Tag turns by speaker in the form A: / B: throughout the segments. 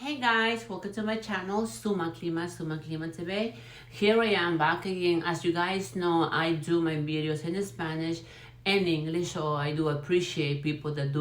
A: Hey guys, welcome to my channel, Suma Clima TV. Here I am back again. As you guys know, I do my videos in Spanish and English, so I do appreciate people that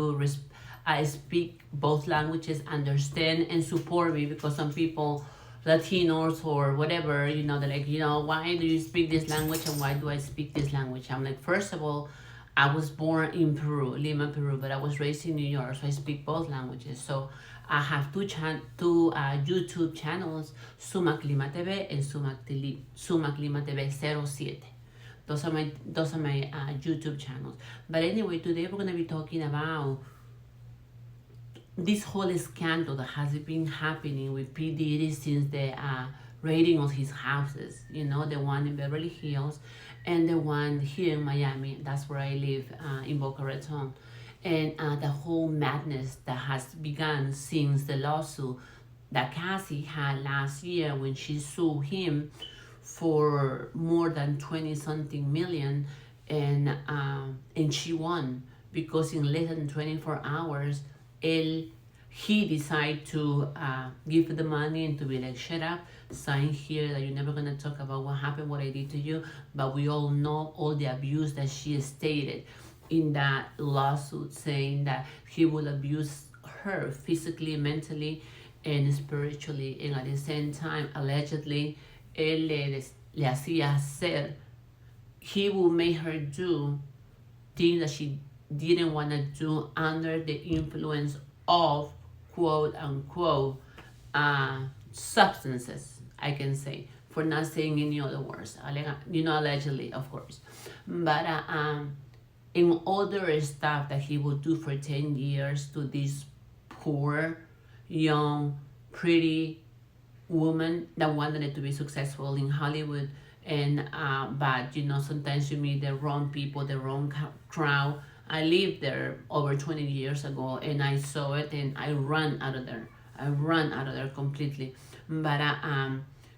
A: I speak both languages, understand and support me, because some people, Latinos or whatever, they're like, why do you speak this language and why do I speak this language? I'm like, first of all, I was born in Peru, Lima, Peru, but I was raised in New York, so I speak both languages. So I have two YouTube channels, Suma Clima TV and Suma Clima TV 07. Those are my YouTube channels. But anyway, today we're gonna be talking about this whole scandal that has been happening with P. Diddy since the raiding of his houses, the one in Beverly Hills and the one here in Miami. That's where I live, in Boca Raton. And the whole madness that has begun since the lawsuit that Cassie had last year when she sued him for more than 20 something million, and she won, because in less than 24 hours he decided to give the money and to be like, shut up, sign here that you're never gonna talk about what happened, what I did to you. But we all know all the abuse that she stated in that lawsuit, saying that he will abuse her physically, mentally, and spiritually, and at the same time, allegedly, él le hacía hacer, he will make her do things that she didn't want to do under the influence of quote unquote substances, I can say, for not saying any other words, allegedly, of course. But in other stuff that he would do for 10 years to this poor, young, pretty woman that wanted to be successful in Hollywood. And but sometimes you meet the wrong people, the wrong crowd. I lived there over 20 years ago, and I saw it, and I ran out of there. I ran out of there completely. But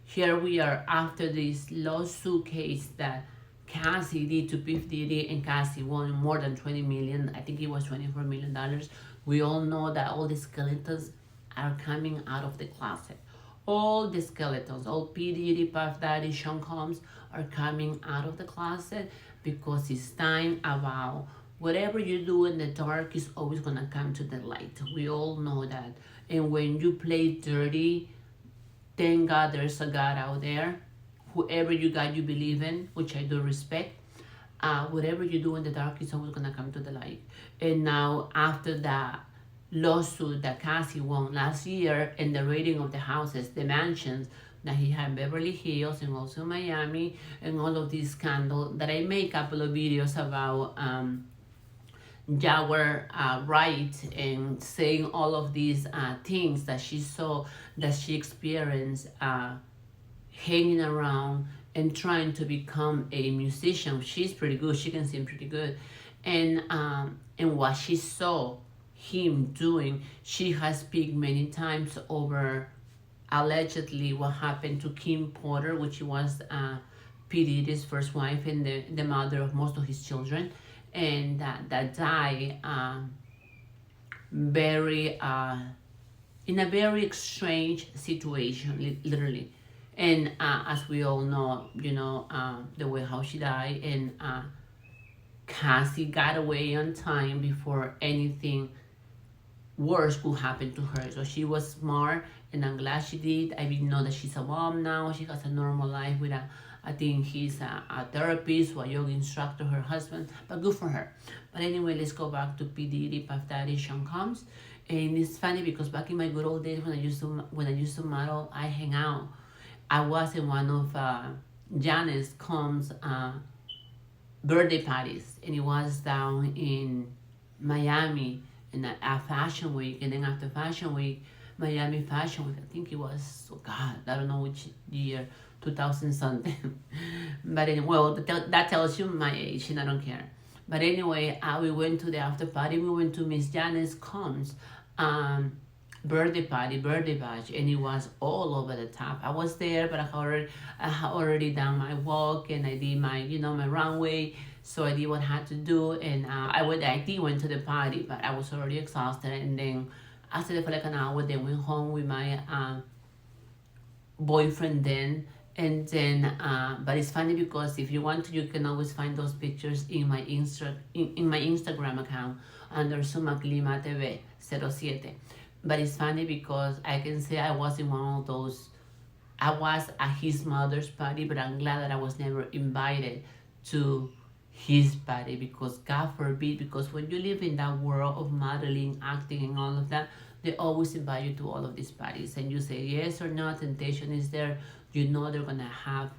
A: here we are after this lawsuit case that Cassie did to P. Diddy, and Cassie won more than 20 million. I think it was $24 million. We all know that all the skeletons are coming out of the closet. All the skeletons, all P. Diddy, Puff Daddy, Sean Combs are coming out of the closet, because it's time about whatever you do in the dark is always gonna come to the light. We all know that. And when you play dirty, thank God there's a God out there. Whoever you got you believe in, which I do respect, whatever you do in the dark is always gonna come to the light. And now after that lawsuit that Cassie won last year, and the raiding of the houses, the mansions that he had in Beverly Hills and also Miami, and all of these scandals that I made a couple of videos about, Jaguar right, and saying all of these things that she saw, that she experienced, hanging around and trying to become a musician. She's pretty good. She can sing pretty good. And what she saw him doing, she has speak many times over allegedly what happened to Kim Porter, which was P. Diddy's first wife and the mother of most of his children, and that died very in a very strange situation, literally. And as we all know, the way how she died, and Cassie got away on time before anything worse could happen to her. So she was smart, and I'm glad she did. I didn't know that she's a mom now. She has a normal life with I think he's a therapist or a yoga instructor, her husband, but good for her. But anyway, let's go back to P. Diddy, Puff Daddy, Sean Combs. And it's funny because back in my good old days when I used to model, I hang out. I was in one of Janice Combs' birthday parties, and it was down in Miami in a fashion week. And then after fashion week, Miami Fashion Week, I think it was, oh God, I don't know which year, 2000 something. But anyway, well, that tells you my age, and I don't care. But anyway, we went to the after party. We went to Miss Janice Combs' birthday bash, and it was all over the top. I was there, but I had already done my walk, and I did my my runway, so I did what I had to do. And I went to the party, but I was already exhausted. And then I stayed there for like an hour, then went home with my boyfriend then. And then but it's funny because if you want to, you can always find those pictures in my in my Instagram account under Sumaclima TV 07. But it's funny because I can say I was in one of those. I was at his mother's party, but I'm glad that I was never invited to his party, because God forbid, because when you live in that world of modeling, acting, and all of that, they always invite you to all of these parties, and you say yes or no, temptation is there. You know they're gonna have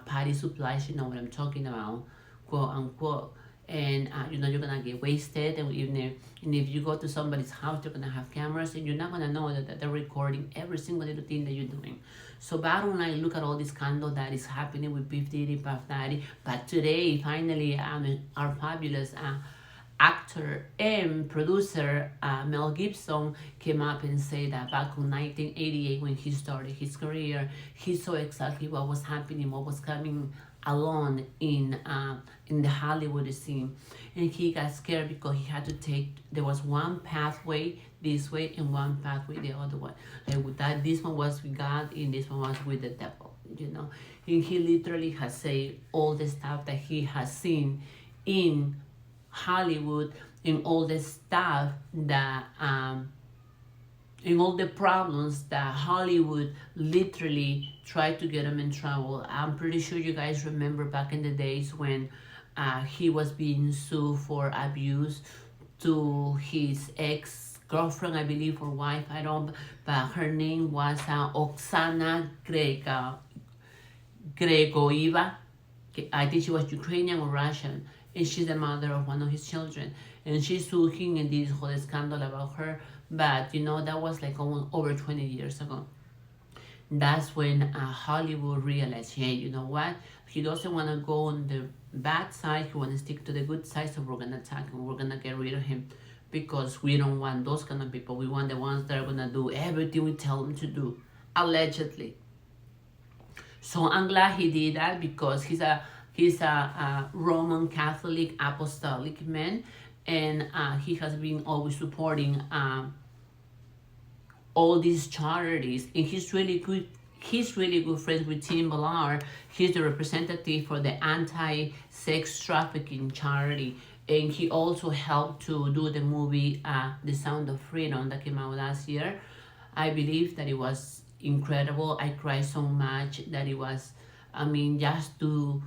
A: party supplies, you know what I'm talking about, quote unquote. And you know you're gonna get wasted, and if you go to somebody's house, they're gonna have cameras, and you're not gonna know that they're recording every single little thing that you're doing. So bottom line, look at all this scandal that is happening with Beef Diddy, Puff Daddy. But today, finally, our fabulous actor and producer Mel Gibson came up and said that back in 1988, when he started his career, he saw exactly what was happening, what was coming along in the Hollywood scene, and he got scared because he had to take. There was one pathway this way and one pathway the other one. Like with that, this one was with God and this one was with the devil. You know, and he literally has said all the stuff that he has seen in Hollywood, and all the stuff that and all the problems that Hollywood literally tried to get him in trouble. I'm pretty sure you guys remember back in the days when he was being sued for abuse to his ex-girlfriend, I believe, or wife, I don't, but her name was Oksana Gregoiva. I think she was Ukrainian or Russian, and she's the mother of one of his children. And she sued him and did this whole scandal about her. But you know, that was like almost over 20 years ago. That's when Hollywood realized, hey, you know what? He doesn't want to go on the bad side. He want to stick to the good side. So we're going to attack him. We're going to get rid of him, because we don't want those kind of people. We want the ones that are going to do everything we tell them to do, allegedly. So I'm glad he did that, because he's a Roman Catholic apostolic man, and he has been always supporting all these charities, and he's really good. He's really good friends with Tim Ballard. He's the representative for the anti-sex trafficking charity, and he also helped to do the movie The Sound of Freedom that came out last year. I believe that it was incredible. I cried so much that it was, I mean, just to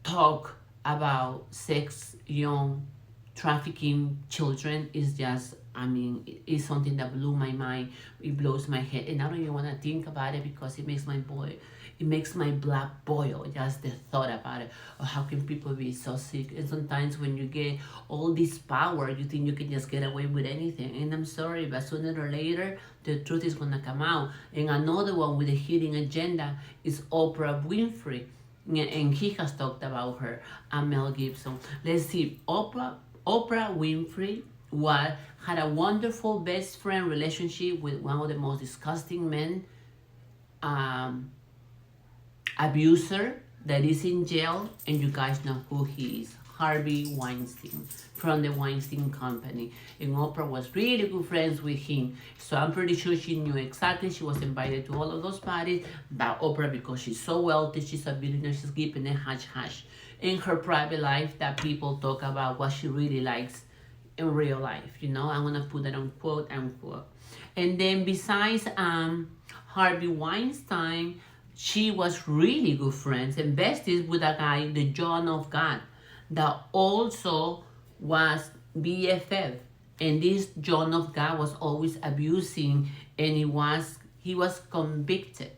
A: talk about sex, young trafficking children is just, I mean, it's something that blew my mind. It blows my head, and I don't even want to think about it, because it makes my blood boil, just the thought about it. Or how can people be so sick? And sometimes when you get all this power, you think you can just get away with anything. And I'm sorry, but sooner or later, the truth is gonna come out. And another one with a hidden agenda is Oprah Winfrey, and he has talked about her and Mel Gibson. Let's see, Oprah Winfrey had a wonderful best friend relationship with one of the most disgusting men, abuser that is in jail, and you guys know who he is, Harvey Weinstein, from the Weinstein Company. And Oprah was really good friends with him, so I'm pretty sure she knew exactly. She was invited to all of those parties, but Oprah, because she's so wealthy, she's a billionaire, she's keeping it hush-hush in her private life, that people talk about what she really likes in real life. You know, I'm gonna put that on quote unquote. And then besides Harvey Weinstein, she was really good friends and besties with a guy, the John of God, that also was BFF. And this John of God was always abusing, and he was convicted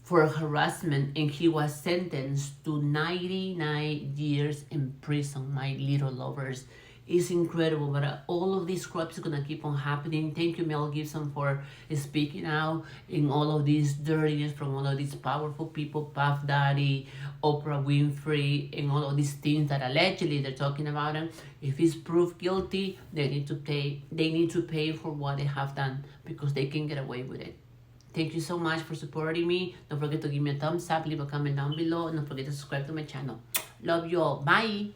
A: for harassment, and he was sentenced to 99 years in prison, my little lovers. It's incredible, but all of these crimes are gonna keep on happening. Thank you, Mel Gibson, for speaking out in all of these dirtiness from all of these powerful people, Puff Daddy, Oprah Winfrey, and all of these things that allegedly they're talking about him. If he's proved guilty, they need to pay. They need to pay for what they have done, because they can get away with it. Thank you so much for supporting me. Don't forget to give me a thumbs up, leave a comment down below, and don't forget to subscribe to my channel. Love you all. Bye.